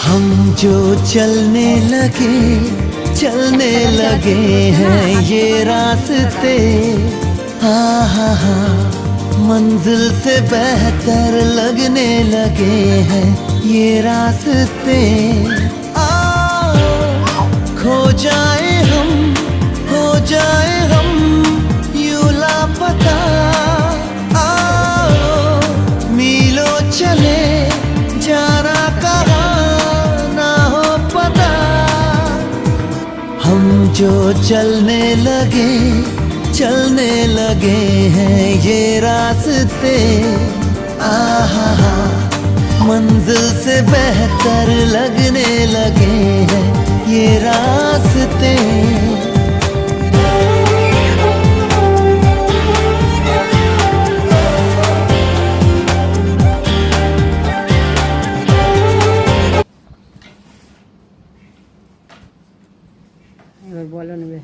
हम जो चलने लगे हैं ये रास्ते, हा मंजिल से बेहतर लगने लगे हैं ये रास्ते। खो जाए हम यूं लापता, मीलों चले जाना कहाँ ना हो पता। हम जो चलने लगे हैं ये रास्ते, मंजिल से बेहतर लगने लगे हैं ये रास्ते। এবার বলো নেবে।